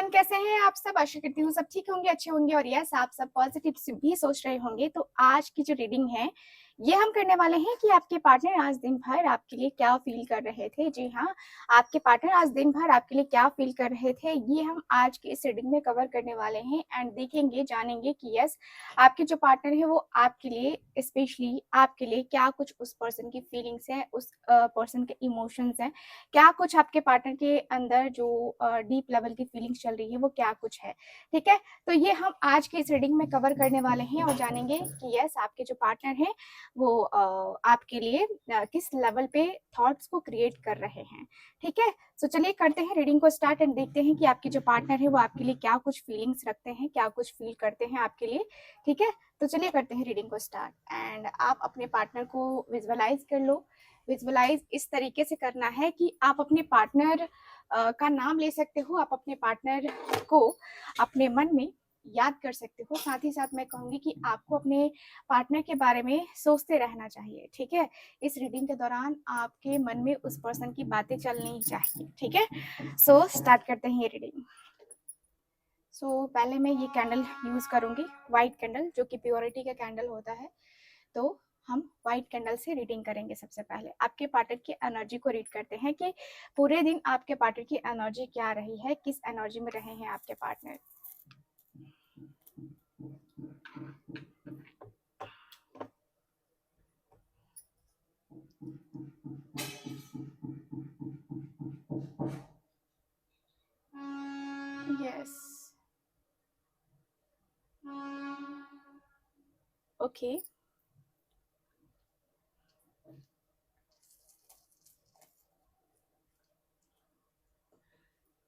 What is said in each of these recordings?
Everyone, कैसे हैं आप सब। आशा करती हूँ सब ठीक होंगे, अच्छे होंगे और यस आप सब पॉजिटिव भी सोच रहे होंगे। तो आज की जो रीडिंग है ये हम करने वाले हैं कि आपके पार्टनर आज दिन भर आपके लिए क्या फील कर रहे थे। जी हाँ, आपके पार्टनर आज दिन भर आपके लिए क्या फील कर रहे थे ये हम आज की इस रीडिंग में कवर करने वाले हैं एंड देखेंगे जानेंगे कि यस आपके जो पार्टनर है वो आपके लिए स्पेशली आपके लिए क्या कुछ उस पर्सन की फीलिंग्स है, उस पर्सन के इमोशंस हैं, क्या कुछ आपके पार्टनर के अंदर जो डीप लेवल की फीलिंग्स चल रही है वो क्या कुछ है। ठीक है, तो ये हम आज के इस रीडिंग में कवर करने वाले हैं और जानेंगे कि यस आपके जो पार्टनर है वो आपके लिए किस लेवल पे थॉट्स को क्रिएट कर रहे हैं। ठीक है, तो चलिए करते हैं रीडिंग को स्टार्ट एंड देखते हैं कि आपके जो पार्टनर है वो आपके लिए क्या कुछ फीलिंग्स रखते हैं, क्या कुछ फील करते हैं आपके लिए। ठीक है, तो चलिए करते हैं रीडिंग को स्टार्ट एंड आप अपने पार्टनर को विजुअलाइज कर लो। विजुअलाइज इस तरीके से करना है कि आप अपने पार्टनर का नाम ले सकते हो, आप अपने पार्टनर को अपने मन में याद कर सकते हो। साथ ही साथ मैं कहूंगी कि आपको अपने पार्टनर के बारे में सोचते रहना चाहिए। ठीक है, इस रीडिंग के दौरान आपके मन में उस पर्सन की बातें चलनी चाहिए। ठीक है, सो स्टार्ट करते हैं ये रीडिंग। सो पहले मैं ये कैंडल यूज करूंगी, व्हाइट कैंडल, जो कि प्योरिटी का कैंडल होता है। तो हम व्हाइट कैंडल से रीडिंग करेंगे। सबसे पहले आपके पार्टनर की एनर्जी को रीड करते हैं कि पूरे दिन आपके पार्टनर की एनर्जी क्या रही है, किस एनर्जी में रहे हैं आपके पार्टनर। यस, ओके,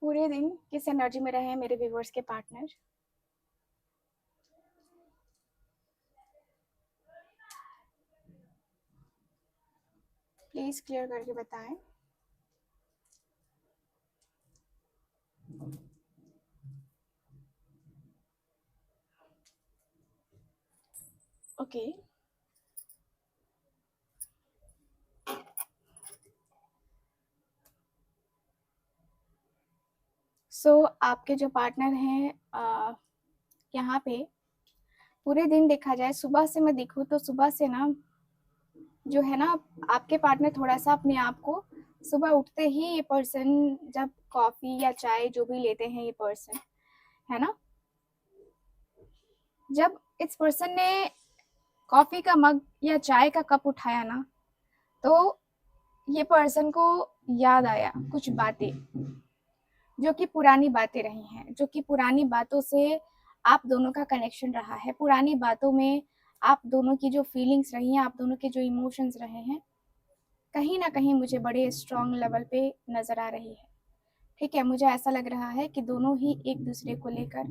पूरे दिन किस एनर्जी में रहे हैं मेरे व्यूवर्स के पार्टनर। प्लीज क्लियर करके बताएं। ओके, सो आपके जो पार्टनर हैं यहाँ पे पूरे दिन देखा जाए, सुबह से मैं देखूँ तो सुबह से ना जो है ना आपके पार्टनर थोड़ा सा अपने आप को सुबह उठते ही ये पर्सन जब कॉफी या चाय जो भी लेते हैं ये पर्सन है ना, जब इस पर्सन ने कॉफी का मग या चाय का कप उठाया ना तो ये पर्सन को याद आया कुछ बातें जो कि पुरानी बातें रही हैं, जो कि पुरानी बातों से आप दोनों का कनेक्शन रहा है, पुरानी बातों में आप दोनों की जो फीलिंग्स रही हैं, आप दोनों के जो इमोशंस रहे हैं, कहीं ना कहीं मुझे बड़े स्ट्रॉन्ग लेवल पे नजर आ रही है। ठीक है, मुझे ऐसा लग रहा है कि दोनों ही एक दूसरे को लेकर,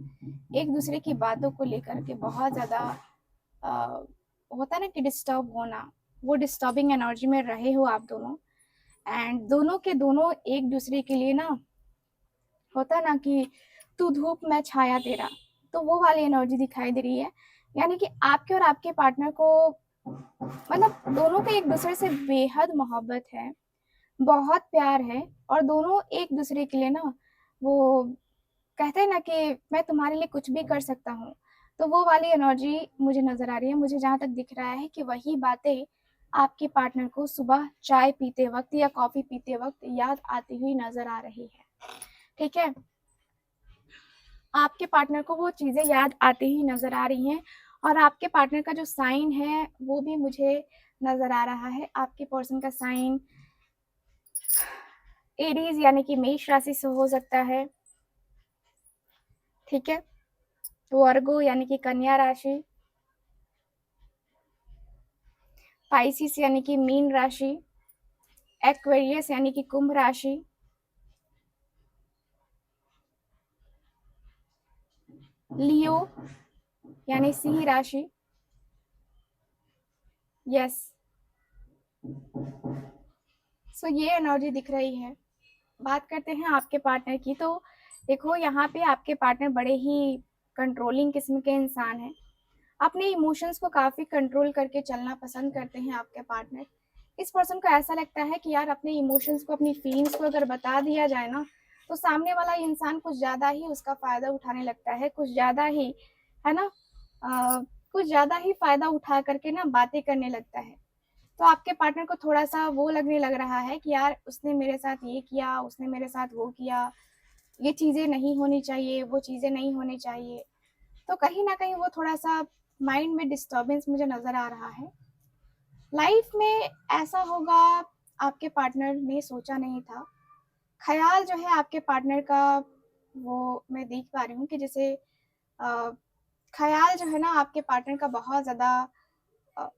एक दूसरे की बातों को लेकर के बहुत ज़्यादा होता है ना कि डिस्टर्ब होना, वो डिस्टर्बिंग एनर्जी में रहे हो आप दोनों। एंड दोनों के दोनों एक दूसरे के लिए ना, होता ना कि तू धूप मैं छाया तेरा, तो वो वाली एनर्जी दिखाई दे रही है। यानी कि आपके और आपके पार्टनर को मतलब दोनों के एक दूसरे से बेहद मोहब्बत है, बहुत प्यार है और दोनों एक दूसरे के लिए ना वो कहते हैं ना कि मैं तुम्हारे लिए कुछ भी कर सकता हूँ, तो वो वाली एनर्जी मुझे नजर आ रही है। मुझे जहाँ तक दिख रहा है कि वही बातें आपके पार्टनर को सुबह चाय पीते वक्त या कॉफी पीते वक्त याद आती हुई नजर आ रही है। ठीक है, आपके पार्टनर को वो चीजें याद आती ही नजर आ रही हैं और आपके पार्टनर का जो साइन है वो भी मुझे नजर आ रहा है। आपके पर्सन का साइन एरीज यानी कि मेष राशि से हो सकता है। ठीक है, वर्गो यानी कि कन्या राशि, पाइसिस यानी कि मीन राशि, एक्वेरियस यानी कि कुंभ राशि, लियो यानी सिंह राशि। यस, सो ये एनर्जी दिख रही है। बात करते हैं आपके पार्टनर की, तो देखो यहाँ पे आपके पार्टनर बड़े ही कंट्रोलिंग किस्म के इंसान हैं, अपने इमोशंस को काफी कंट्रोल करके चलना पसंद करते हैं आपके पार्टनर। इस पर्सन को ऐसा लगता है कि यार अपने इमोशंस को, अपनी फीलिंग्स को अगर बता दिया जाए ना तो सामने वाला इंसान कुछ ज़्यादा ही उसका फ़ायदा उठाने लगता है, कुछ ज़्यादा ही, है ना? कुछ ज़्यादा ही फ़ायदा उठा करके ना बातें करने लगता है। तो आपके पार्टनर को थोड़ा-सा वो लगने लग रहा है कि यार उसने मेरे साथ ये किया, उसने मेरे साथ वो किया, ये चीज़ें नहीं होनी चाहिए, वो चीज़ें नहीं होनी चाहिए। तो कहीं न कहीं वो थोड़ा-सा माइंड में डिस्टर्बेंस मुझे नज़र आ रहा है। लाइफ में ऐसा होगा आपके पार्टनर ने सोचा नहीं था। ख़्याल जो है आपके पार्टनर का वो मैं देख पा रही हूँ कि जैसे अ, ख़्याल जो है ना आपके पार्टनर का बहुत ज़्यादा अ,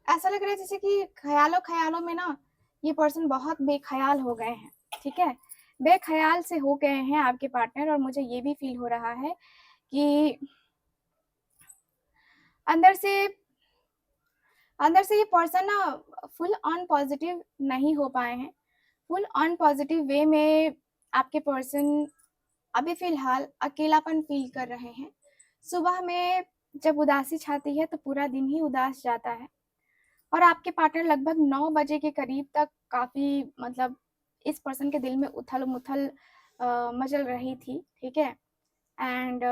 ऐसा लग रहा है जैसे कि ख़्यालों-ख़्यालों में ना ये पर्सन बहुत बेख़्याल हो गए हैं, ठीक है? बेख़्याल से हो गए हैं आपके पार्टनर और मुझे ये भी फ़ील हो रहा है कि अंदर से अंदर से ये पर्सन ना फुल ऑन पॉज़िटिव नहीं हो पाए हैं। फुल ऑन पॉज़िटिव वे में आपके पर्सन अभी फ़िलहाल अकेलापन फ़ील कर रहे हैं। सुबह में जब उदासी छाती है तो पूरा दिन ही उदास जाता है और आपके पार्टनर लगभग 9 बजे के करीब तक काफ़ी मतलब इस पर्सन के दिल में उथल-मुथल मचल रही थी, ठीक है? एंड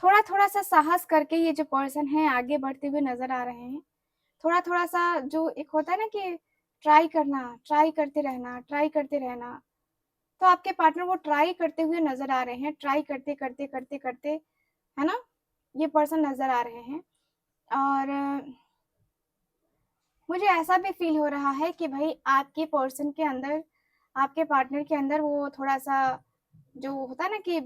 थोड़ा-थोड़ा सा साहस करके ये जो पर्सन है आगे बढ़ते हुए नज़र आ रहे हैं। थोड़ा-थोड़ा सा जो एक होता है ना कि ट्राई करना, ट्राई करते रहना, ट्राई करते रहना। तो आपके पार्टनर वो ट्राई करते हुए नज़र आ रहे हैं, ट्राई करते, करते, करते, करते, है ना? ये पर्सन नज़र आ रहे हैं और मुझे ऐसा भी फ़ील हो रहा है कि भई आपके पर्सन के अंदर, आपके पार्टनर के अंदर वो थोड़ा-सा जो होता है ना कि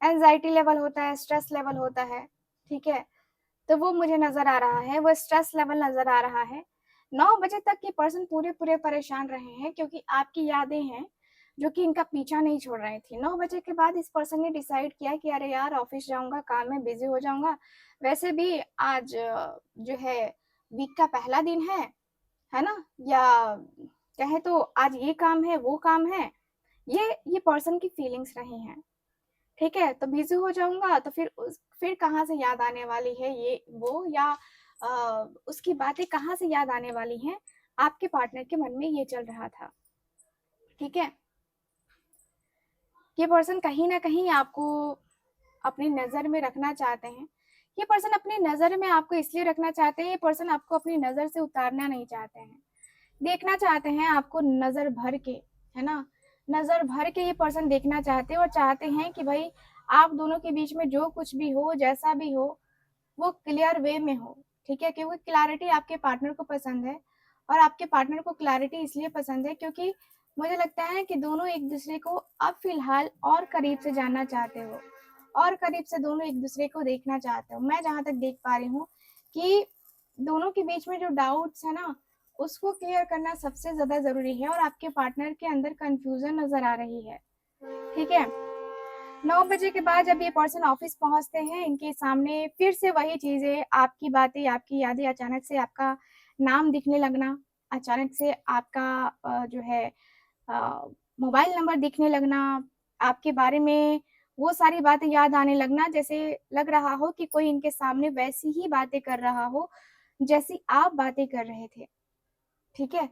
एंग्ज़ायटी लेवल होता है, स्ट्रेस लेवल होता है, ठीक है? तो वो मुझे नज़र आ रहा है, वो स्ट्रेस लेवल नज़र आ रहा है। 9 बजे तक ये पर्सन पूरे-पूरे परेशान रहे हैं क्योंकि आपकी यादें हैं, जो कि इनका पीछा नहीं छोड़ रही थी। 9 बजे के बाद इस पर्सन ने डिसाइड किया कि अरे यार ऑफ़िस जाऊँगा, काम में बिज़ी हो जाऊँगा। वैसे भी आज जो है वीक का पहला दिन है ना? या कहें तो आज ये काम है, वो काम है। ये पर्सन की फीलिंग्स रही हैं। ठीक है? तो बिज़ी हो जाऊँगा तो फिर कहाँ से याद आने वाली है ये वो या अ, उसकी बातें कहाँ से याद आने वाली हैं, आपके पार्टनर के मन में ये चल रहा था, ठीक है? ये पर्सन कहीं न कहीं आपको अपनी नज़र में रखना चाहते हैं। ये पर्सन अपनी नज़र में आपको इसलिए रखना चाहते हैं, ये पर्सन आपको अपनी नज़र से उतारना नहीं चाहते हैं। देखना चाहते हैं आपको नज़र भर के, है ना? नज़र भर के ये पर्सन देखना चाहते हैं और चाहते हैं कि भई आप दोनों के बीच में जो कुछ भी हो, जैसा भी हो, वो क्लियर वे में हो, ठीक है? क्योंकि क्लैरिटी आपके पार्टनर को पसंद है और आपके पार्टनर को क्लैरिटी इसलिए पसंद है क्योंकि मुझे लगता है कि दोनों एक-दूसरे को अब फ़िलहाल और करीब से जानना चाहते हो और करीब से दोनों एक-दूसरे को देखना चाहते हो। मैं जहाँ तक देख पा रही हूँ कि दोनों के बीच में जो डाउट्स है ना, उसको क्लियर करना सबसे ज़्यादा ज़रूरी है और आपके पार्टनर के अंदर कन्फ्यूज़न नज़र आ रही है, ठीक है? 9 बजे के बाद जब ये पर्सन ऑफ़िस पहुँचते हैं, इनके सामने फिर से वही चीज़ें, आपकी बातें, आपकी यादें, अचानक से आपका नाम दिखने लगना, अचानक से आपका जो है अ, मोबाइल नंबर दिखने लगना, आपके बारे में वो सारी बातें याद आने लगना, जैसे लग रहा हो कि कोई इनके सामने वैसी ही बातें कर रहा हो, जैसी आप बातें कर रहे थे, ठीक है?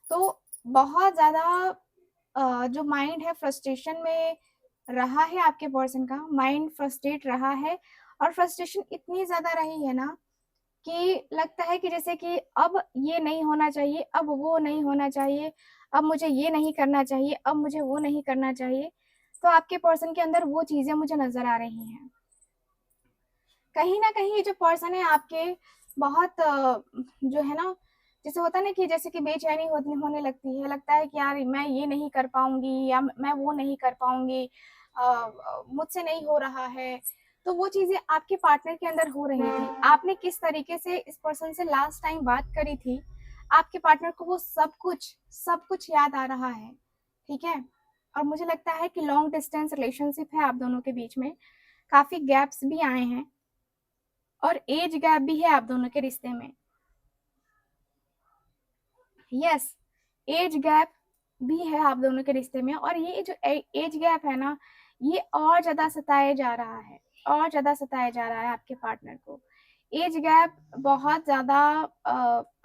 तो बहुत ज़्यादा जो माइंड है फ्रस्ट्रेशन में रहा है आपके पर्सन का, माइंड फ्रस्ट्रेट रहा है और फ्रस्ट्रेशन इतनी ज़्यादा रही है ना कि लगता है कि जैसे कि अब ये नहीं होना चाहिए, अब वो नहीं होना चाहिए, अब मुझे ये नहीं करना चाहिए, अब मुझे वो नहीं करना चाहिए। तो आपके पर्सन के अंदर वो चीज़ें मुझे नज़र आ रही हैं। कहीं न कहीं ये जो पर्सन है आपके बहुत जो है ना, जैसे होता है ना कि जैसे कि बेचैनी होने होने लगती है, लगता है कि यार मैं ये नहीं कर पाऊँगी या मैं वो नहीं कर पाऊँगी मुझसे नहीं हो रहा है। तो वो चीज़ें आपके पार्टनर के अंदर हो रही थी। आपने किस तरीके से इस पर्सन से लास्ट टाइम बात करी थी, आपके पार्टनर को वो सब कुछ याद आ रहा है, ठीक है? और मुझे लगता है कि लॉन्ग डिस्टेंस रिलेशनशिप है आप दोनों के बीच में, काफ़ी गैप्स भी आए हैं। और एज गैप भी है आप दोनों के रिश्ते में। यस, एज गैप भी है आप दोनों के रिश्ते में और ये जो एज गैप है ना, ये और ज़्यादा सताया जा रहा है और ज़्यादा सताया जा रहा है आपके पार्टनर को। एज गैप बहुत ज़्यादा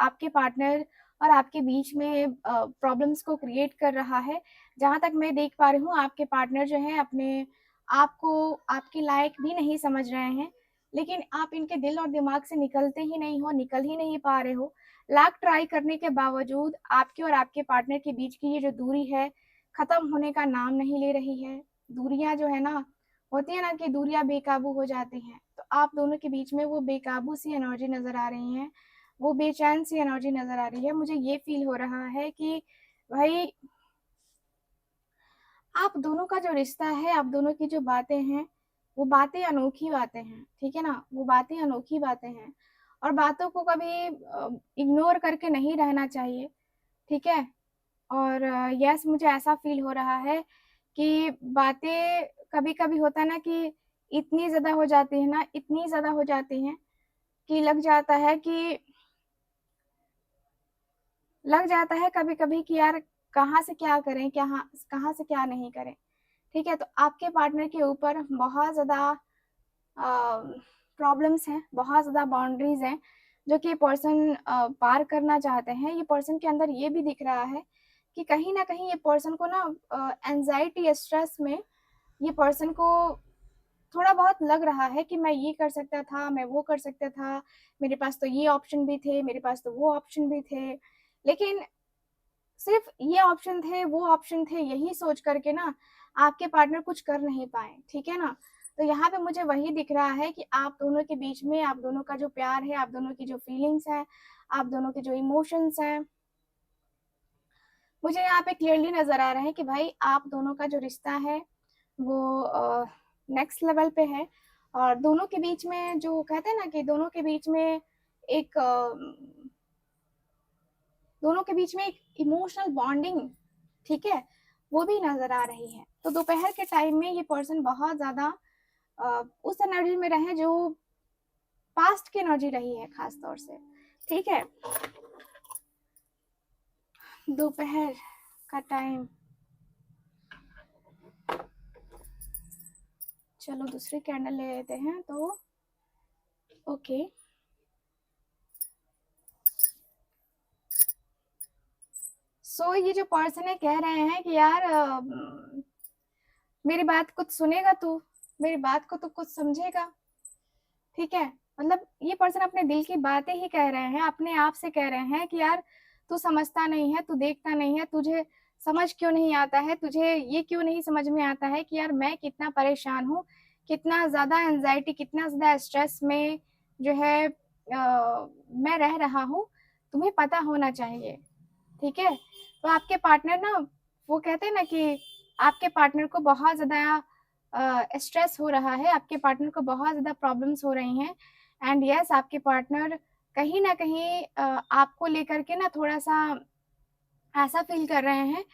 आपके पार्टनर और आपके बीच में प्रॉब्लम्स को क्रिएट कर रहा है। जहाँ तक मैं देख पा रही हूँ, आपके पार्टनर जो है अपने आप को आपके लायक भी नहीं समझ रहे हैं, लेकिन आप इनके दिल और दिमाग से निकलते ही नहीं हो, निकल ही नहीं पा रहे हो। लाख ट्राई करने के बावजूद आपके और आपके पार्टनर के बीच की ये जो दूरी है, खत्म होने का नाम नहीं ले रही है। दूरियां जो है ना, होती है ना कि दूरियां बेकाबू हो जाती हैं, तो आप दोनों के बीच में वो बेकाबू सी एनर्जी नजर आ रही है, वो बेचैन सी एनर्जी नजर आ रही है। मुझे ये फील हो रहा है कि भाई आप दोनों का जो रिश्ता है, आप दोनों की जो बातें हैं, वो बातें अनोखी बातें हैं, ठीक है ना? वो बातें अनोखी बातें हैं और बातों को कभी इग्नोर करके नहीं रहना चाहिए, ठीक है? और यस, मुझे ऐसा फ़ील हो रहा है कि बातें कभी-कभी होता है ना कि इतनी ज़्यादा हो जाती है ना, इतनी ज़्यादा हो जाती हैं कि लग जाता है कभी-कभी कि यार कहाँ से क्या करें, कहाँ से क्या नहीं करें, ठीक है? तो आपके पार्टनर के ऊपर बहुत ज़्यादा प्रॉब्लम्स हैं, बहुत ज़्यादा बाउंड्रीज़ हैं, जो कि ये पर्सन पार करना चाहते हैं। ये पर्सन के अंदर ये भी दिख रहा है कि कहीं न कहीं ये पर्सन को ना एंग्ज़ायटी, स्ट्रेस में ये पर्सन को थोड़ा बहुत लग रहा है कि मैं ये कर सकता था, मैं वो कर सकता था, मेरे पास तो ये ऑप्शन भी थे, मेरे पास तो वो ऑप्शन भी थे। लेकिन सिर्फ़ ये ऑप्शन थे, वो ऑप्शन थे, यही सोच कर के ना आपके पार्टनर कुछ कर नहीं पाए, ठीक है ना? तो यहाँ पे मुझे वही दिख रहा है कि आप दोनों के बीच में, आप दोनों का जो प्यार है, आप दोनों की जो फीलिंग्स हैं, आप दोनों के जो इमोशंस हैं, मुझे यहाँ पे क्लियरली नज़र आ रहा है कि भाई आप दोनों का जो रिश्ता है वो नेक्स्ट लेवल पे है और दोनों के बीच में जो कहते हैं ना कि एक दोनों के बीच में एक इमोशनल बॉन्डिंग, ठीक है, वो भी नज़र आ रही है। तो दोपहर के टाइम में ये पर्सन बहुत ज़्यादा उस एनर्जी में रहे जो पास्ट की एनर्जी रही है खास तौर से, ठीक है? दोपहर का टाइम, चलो दूसरी कैंडल ले लेते हैं तो ओके। सो ये जो पर्सन है कह रहे हैं कि यार मेरी बात कुछ सुनेगा तू, मेरी बात को तू कुछ समझेगा, ठीक है? मतलब ये पर्सन अपने दिल की बातें ही कह रहे हैं, अपने आप से कह रहे हैं कि यार तू समझता नहीं है, तू देखता नहीं है, तुझे समझ क्यों नहीं आता है, तुझे ये क्यों नहीं समझ में आता है कि यार मैं कितना परेशान हूँ, कितना ज़्यादा एंग्ज़ायटी, कितना ज़्यादा स्ट्रेस में जो है मैं रह रहा हूँ, तुम्हें पता होना चाहिए, ठीक है? तो आपके पार्टनर ना, वो कहते हैं ना कि आपके पार्टनर को बहुत ज़्यादा स्ट्रेस हो रहा है, आपके पार्टनर को बहुत ज़्यादा प्रॉब्लम्स हो रही हैं एंड यस आपके पार्टनर कहीं न कहीं आपको लेकर के ना थोड़ा-सा ऐसा फ़ील कर रहे हैं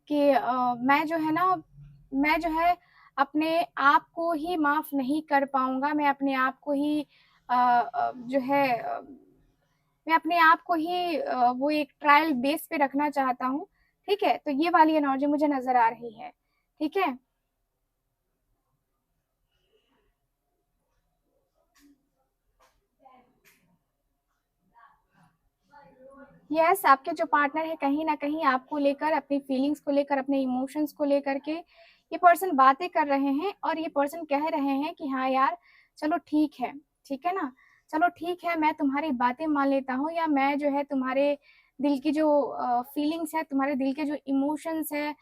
कि मैं जो है अपने आप को ही माफ़ नहीं कर पाऊँगा, मैं अपने आप को ही जो है मैं अपने आप को ही वो एक ट्रायल बेस पे रखना चाहता हूँ, ठीक है? तो ये वाली एनर्जी मुझे नज़र आ रही है, ठीक है? यस, आपके जो पार्टनर है कहीं न कहीं आपको लेकर, अपनी फीलिंग्स को लेकर, अपने इमोशंस को लेकर के ये पर्सन बातें कर रहे हैं और ये पर्सन कह रहे हैं कि हाँ यार, चलो ठीक है ना? चलो ठीक है, मैं तुम्हारी बातें मान लेता हूँ या मैं जो है तुम्हारे दिल की जो फीलिंग्स है, तुम्हारे दिल के जो इमोशंस है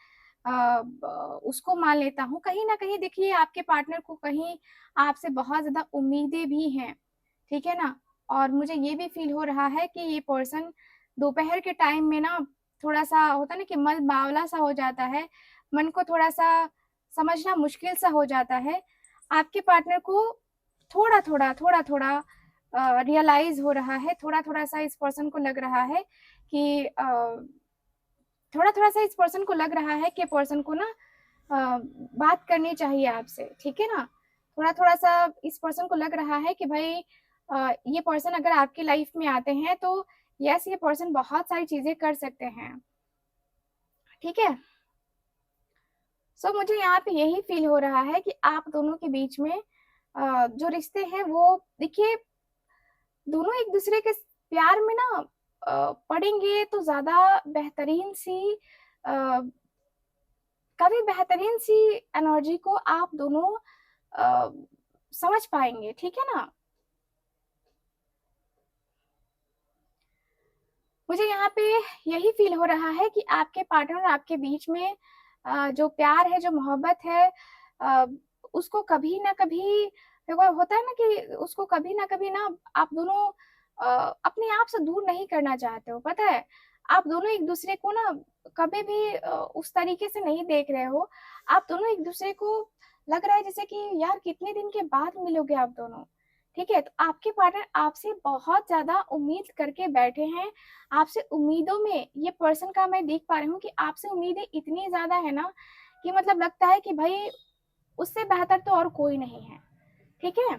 ब उसको मान लेता हूँ। कहीं न कहीं देखिए आपके पार्टनर को कहीं आपसे बहुत ज़्यादा उम्मीदें भी हैं, ठीक है ना? और मुझे ये भी फ़ील हो रहा है कि ये पर्सन दोपहर के टाइम में ना थोड़ा-सा होता है ना कि मन बावला-सा हो जाता है, मन को थोड़ा-सा समझना मुश्किल-सा हो जाता है। आपके पार्टनर को थोड़ा-थोड़ा, थोड़ा-थोड़ा रियलाइज़ हो रहा है, थोड़ा-थोड़ा सा इस पर्सन को लग रहा है कि थोड़ा-थोड़ा सा इस पर्सन को लग रहा है कि पर्सन को ना बात करनी चाहिए आपसे, ठीक है ना? थोड़ा-थोड़ा सा इस पर्सन को लग रहा है कि भई ये पर्सन अगर आपकी लाइफ़ में आते हैं तो यस, ये पर्सन बहुत सारी चीज़ें कर सकते हैं, ठीक है? सो मुझे यहाँ पे यही फ़ील हो रहा है कि आप दोनों के बीच में जो रिश्ते हैं वो देखिए दोनों एक-दूसरे के प्यार में ना पढ़ेंगे तो ज़्यादा बेहतरीन सी काफ़ी बेहतरीन सी एनर्जी को आप दोनों समझ पाएँगे, ठीक है ना? मुझे यहाँ पे यही फ़ील हो रहा है कि आपके पार्टनर और आपके बीच में जो प्यार है, जो मोहब्बत है अ, उसको कभी न कभी देखो होता है ना कि उसको कभी न कभी ना आप दोनों अपने आप से दूर नहीं करना चाहते हो, पता है? आप दोनों एक-दूसरे को ना कभी भी उस तरीके से नहीं देख रहे हो। आप दोनों एक-दूसरे को लग रहा है जैसे कि यार कितने दिन के बाद मिलोगे आप दोनों, ठीक है? तो आपके पार्टनर आपसे बहुत ज़्यादा उम्मीद करके बैठे हैं। आपसे उम्मीदों में ये पर्सन का मैं देख पा रही हूँ कि आपसे उम्मीदें इतनी ज़्यादा है ना कि मतलब लगता है कि भाई उससे बेहतर तो और कोई नहीं है, ठीक है?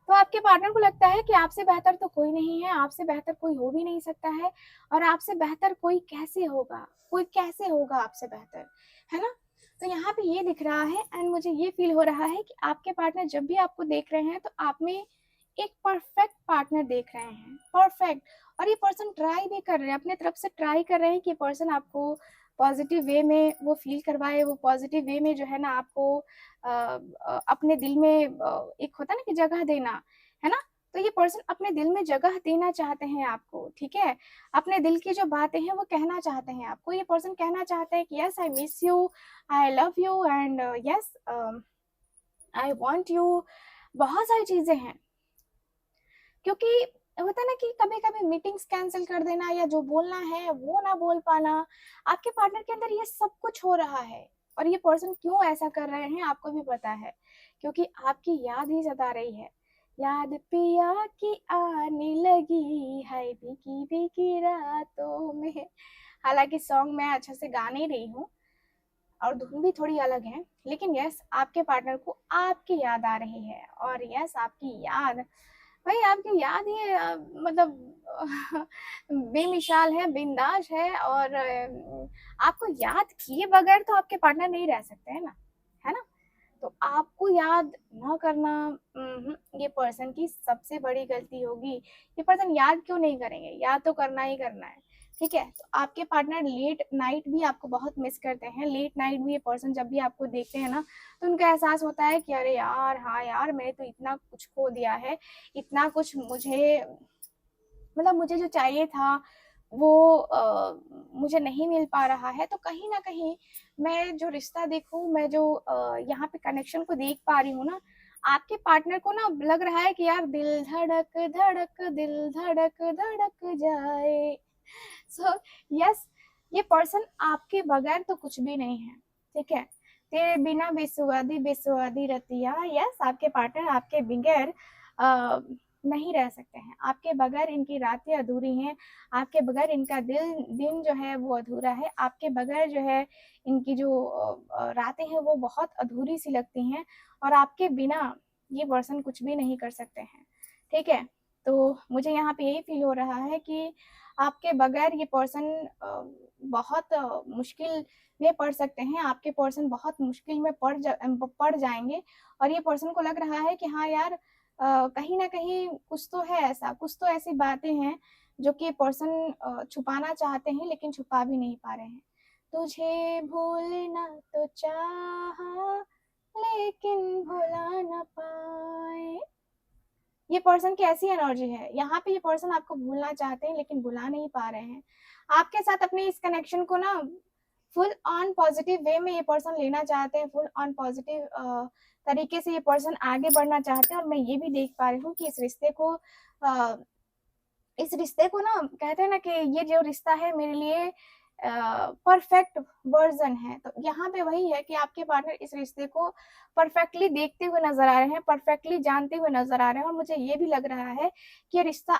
तो आपके पार्टनर को लगता है कि आपसे बेहतर तो कोई नहीं है, आपसे बेहतर कोई हो भी नहीं सकता है और आपसे बेहतर कोई कैसे होगा? कोई कैसे होगा आपसे बेहतर, है ना? तो यहाँ पे ये दिख रहा है एंड मुझे ये फ़ील हो रहा है कि आपके पार्टनर जब भी आपको देख रहे हैं तो आप में एक परफेक्ट पार्टनर देख रहे हैं, परफेक्ट। और ये पर्सन ट्राई भी कर रहे हैं, अपने तरफ से ट्राई कर रहे हैं कि ये पर्सन आपको पॉज़िटिव वे में वो फ़ील करवाए, वो पॉज़िटिव वे में जो है ना आपको अपने दिल में एक होता है ना कि जगह देना, है ना? तो ये पर्सन अपने दिल में जगह देना चाहते हैं आपको, ठीक है? अपने दिल की जो बातें हैं वो कहना चाहते हैं आपको। ये पर्सन कहना चाहता है कि yes I miss you, I love you and yes I want you. बहुत सारी चीज़ें हैं। क्योंकि होता है ना कि कभी-कभी मीटिंग्स कैंसल कर देना या जो बोलना है वो ना बोल पाना, आपके पार्टनर के अंदर ये सब कुछ हो रहा है और ये पर्सन क्यों ऐसा कर रहे हैं आपको भी पता है, क्योंकि आपकी याद ही सता रही है। याद पिया की आने लगी है भीगी-भीगी रातों में। हालाँकि सॉन्ग मैं अच्छे से गा नहीं रही हूँ और धुन भी थोड़ी अलग है, लेकिन यस आपके पार्टनर को आपकी याद आ रही है और यस आपकी याद भाई आपकी याद ही मतलब बेमिसाल है, बिंदास है और आपको याद किए बगैर तो आपके पार्टनर नहीं रह सकते, है ना? तो आपको याद ना करना ये पर्सन की सबसे बड़ी गलती होगी। ये पर्सन याद क्यों नहीं करेंगे? याद तो करना ही करना है, ठीक है? तो आपके पार्टनर लेट नाइट भी आपको बहुत मिस करते हैं। लेट नाइट भी ये पर्सन जब भी आपको देखते हैं ना, तो उनको एहसास होता है कि अरे यार! हाँ यार, मैंने तो इतना कुछ खो दिया है, इतना कुछ मुझे मतलब मुझे जो चाहिए था वो मुझे नहीं मिल पा रहा है। तो कहीं न कहीं मैं जो रिश्ता देखूँ, मैं जो यहाँ पे कनेक्शन को देख पा रही हूँ ना, आपके पार्टनर को ना लग रहा है कि यार दिल धड़क, धड़क, दिल धड़क, धड़क जाए। सो यस ये पर्सन आपके बगैर तो कुछ भी नहीं है, ठीक है? तेरे बिना बेसुआदी बेसुआदी रतिया यस आपके पार्टनर आपके बगैर नहीं रह सकते हैं। आपके बगैर इनकी रातें अधूरी हैं, आपके बगैर इनका दिन जो है वो अधूरा है, आपके बगैर जो है इनकी जो रातें हैं वो बहुत अधूरी-सी लगती हैं और आपके बिना ये पर्सन कुछ भी नहीं कर सकते हैं, ठीक है? तो मुझे यहाँ पे यही फ़ील हो रहा है कि आपके बगैर ये पर्सन बहुत मुश्किल में पड़ सकते हैं, आपके पर्सन बहुत मुश्किल में पड़ जाएँगे और ये पर्सन को लग रहा है कि हाँ यार कहीं न कहीं कुछ तो है ऐसा, कुछ तो ऐसी बातें हैं जो कि ये पर्सन छुपाना चाहते हैं लेकिन छुपा भी नहीं पा रहे हैं। तुझे भूलना तो चाहा लेकिन भुला ना पाए। ये पर्सन की ऐसी एनर्जी है। यहाँ पे ये पर्सन आपको भूलना चाहते हैं लेकिन भुला नहीं पा रहे हैं। आपके साथ अपने इस कनेक्शन को ना फुल ऑन पॉजिटिव वे में ये पर्सन लेना चाहते हैं, फुल ऑन पॉजिटिव तरीके से ये पर्सन आगे बढ़ना चाहते हैं और मैं ये भी देख पा रही हूँ कि अ, इस रिश्ते को ना कहते हैं ना कि ये जो रिश्ता है मेरे लिए परफेक्ट वर्ज़न है। तो यहाँ पे वही है कि आपके पार्टनर इस रिश्ते को परफेक्टली देखते हुए नज़र आ रहे हैं, परफेक्टली जानते हुए नज़र आ रहे हैं और मुझे ये भी लग रहा है कि ये रिश्ता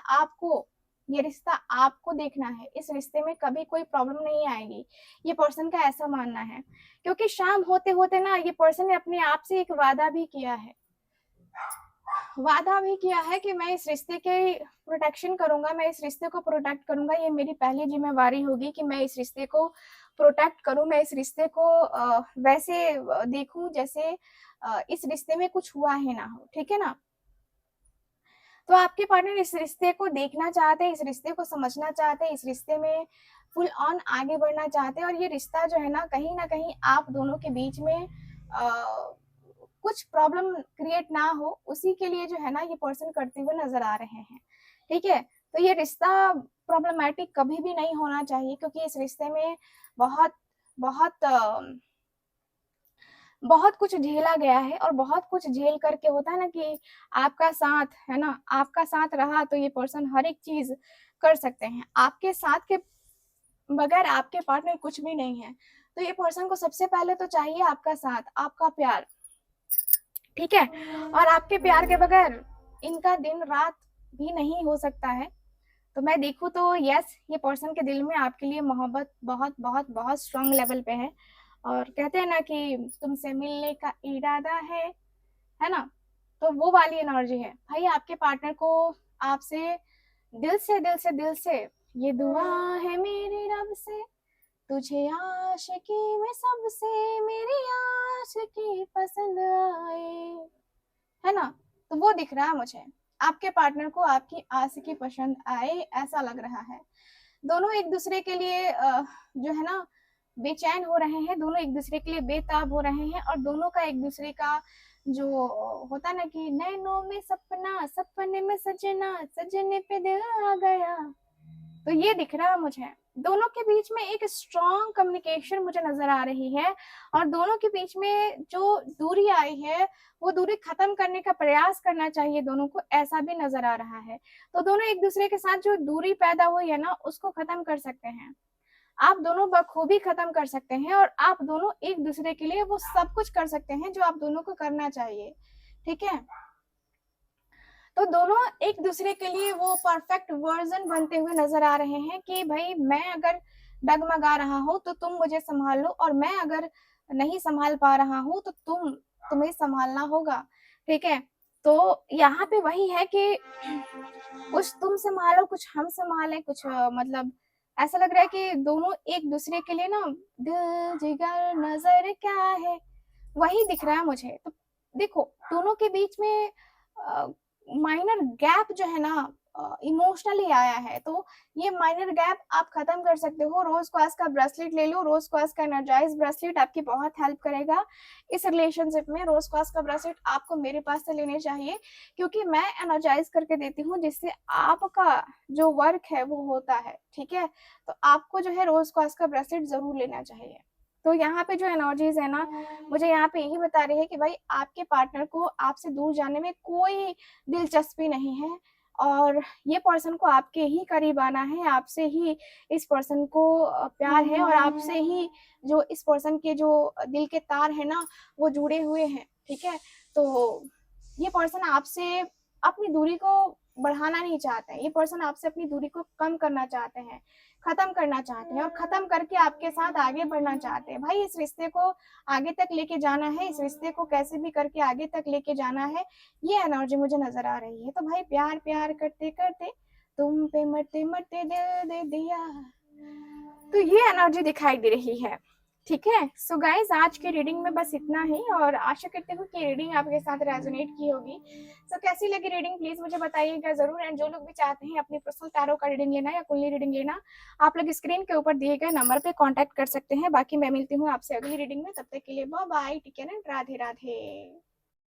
आपको देखना है। इस रिश्ते में कभी कोई प्रॉब्लम नहीं आएगी। ये पर्सन का ऐसा मानना है। क्योंकि शाम होते-होते ना ये पर्सन ने अपने आप से एक वादा भी किया है कि मैं इस रिश्ते के प्रोटेक्शन करूँगा, मैं इस रिश्ते को प्रोटेक्ट करूँगा, ये मेरी पहली ज़िम्मेवारी होगी कि मैं इस रिश्ते को प्रोटेक्ट करूँ, मैं इस रिश्ते को वैसे देखूँ जैसे इस रिश्ते में कुछ हुआ ही ना हो, ठीक है ना? तो आपके पार्टनर इस रिश्ते को देखना चाहते हैं, इस रिश्ते को समझना चाहते हैं, इस रिश्ते में फुल ऑन आगे बढ़ना चाहते हैं, और ये रिश्ता जो है ना कहीं आप दोनों के बीच में कुछ प्रॉब्लम क्रिएट ना हो, उसी के लिए जो है ना ये पर्सन करते हुए नजर आ रहे हैं। ठीक है, तो ये रिश्ता प्रॉब्लमैटिक कभी भी नहीं होना चाहिए, क्योंकि इस रिश्ते में बहुत बहुत बहुत कुछ झेला गया है, और बहुत कुछ झेल करके होता है ना कि आपका साथ है ना, आपका साथ रहा तो ये पर्सन हर एक चीज कर सकते हैं। आपके साथ के बगैर आपके पार्टनर कुछ भी नहीं है। तो ये पर्सन को सबसे पहले तो चाहिए आपका साथ, आपका प्यार। ठीक है, और आपके प्यार के बगैर इनका दिन रात भी नहीं हो सकता है। तो मैं देखूँ तो यस, ये पर्सन के दिल में आपके लिए मोहब्बत बहुत बहुत बहुत स्ट्रांग लेवल पे है, और कहते हैं ना कि तुमसे मिलने का इरादा है ना, तो वो वाली एनर्जी है भाई आपके पार्टनर को। आपसे दिल से दिल से दिल से ये दुआ है मेरे रब से, तुझे आशिकी में सबसे मेरी आशिकी पसंद आए, है ना। तो वो दिख रहा है मुझे, आपके पार्टनर को आपकी आशिकी पसंद आए, ऐसा लग रहा है। दोनों एक दूसरे के लिए जो है ना बेचैन हो रहे हैं, दोनों एक दूसरे के लिए बेताब हो रहे हैं, और दोनों का एक दूसरे का जो होता ना कि नैनों में सपना, सपने में सजना, सजने पे दिल आ गया, तो ये दिख रहा है मुझे। दोनों के बीच में एक स्ट्रॉन्ग कम्युनिकेशन मुझे नजर आ रही है, और दोनों के बीच में जो दूरी आई है वो दूरी खत्म करने का प्रयास करना चाहिए दोनों को, ऐसा भी नजर आ रहा है। तो दोनों एक दूसरे के साथ जो दूरी पैदा हुई है ना उसको खत्म कर सकते हैं, आप दोनों बखूबी खत्म कर सकते हैं, और आप दोनों एक दूसरे के लिए वो सब कुछ कर सकते हैं जो आप दोनों को करना चाहिए। ठीक है, तो दोनों एक दूसरे के लिए वो परफेक्ट वर्जन बनते हुए नजर आ रहे हैं कि भाई मैं अगर डगमगा रहा हूँ तो तुम मुझे संभाल लो, और मैं अगर नहीं संभाल पा रहा हूँ तो तुम्हें संभालना होगा। ठीक है, तो यहाँ पे वही है कि कुछ तुम संभालो, कुछ हम संभालें, कुछ मतलब ऐसा लग रहा है कि दोनों एक दूसरे के लिए ना दिल जिगर नजर क्या है, वही दिख रहा है मुझे। तो देखो दोनों के बीच में माइनर गैप जो है ना इमोशनली आया है, तो ये माइनर गैप आप खत्म कर सकते हो। रोज क्वास का ब्रेसलेट ले लो, रोज क्वास का एनर्जाइज ब्रेसलेट आपकी बहुत हेल्प करेगा इस रिलेशनशिप में। रोज क्वास का ब्रेसलेट आपको मेरे पास से लेने चाहिए, क्योंकि मैं एनर्जाइज करके देती हूँ जिससे आपका जो वर्क है वो होता है। ठीक है, तो आपको जो है रोज क्वास का ब्रेसलेट जरूर लेना चाहिए। तो यहाँ पे जो एनर्जीज है ना मुझे यहाँ पे यही बता रही है कि भाई आपके पार्टनर को आपसे दूर जाने में कोई दिलचस्पी नहीं है, और ये पर्सन को आपके ही करीब आना है, आपसे ही इस पर्सन को प्यार है, और आपसे ही जो इस पर्सन के जो दिल के तार है ना वो जुड़े हुए हैं। ठीक है, तो ये पर्सन आपसे अपनी दूरी को बढ़ाना नहीं चाहते हैं, ये पर्सन आपसे अपनी दूरी को कम करना चाहते हैं, खत्म करना चाहते हैं, और खत्म करके आपके साथ आगे बढ़ना चाहते हैं। भाई इस रिश्ते को आगे तक लेके जाना है, इस रिश्ते को कैसे भी करके आगे तक लेके जाना है, ये एनर्जी मुझे नजर आ रही है। तो भाई प्यार प्यार करते करते तुम पे मरते मरते दिल दे दिया, तो ये एनर्जी दिखाई दे रही है। ठीक है, सो गाइज आज की रीडिंग में बस इतना ही, और आशा करती हूँ कि रीडिंग आपके साथ रेजोनेट की होगी। सो कैसी लगी रीडिंग प्लीज मुझे बताइएगा जरूर, एंड जो लोग भी चाहते हैं अपनी पर्सनल टैरो का रीडिंग लेना या कुंडली रीडिंग लेना, आप लोग स्क्रीन के ऊपर दिए गए नंबर पे कांटेक्ट कर सकते हैं। बाकी मैं मिलती हूँ आपसे अगली रीडिंग में, तब तक के लिए bye bye, take care and Radhe Radhe.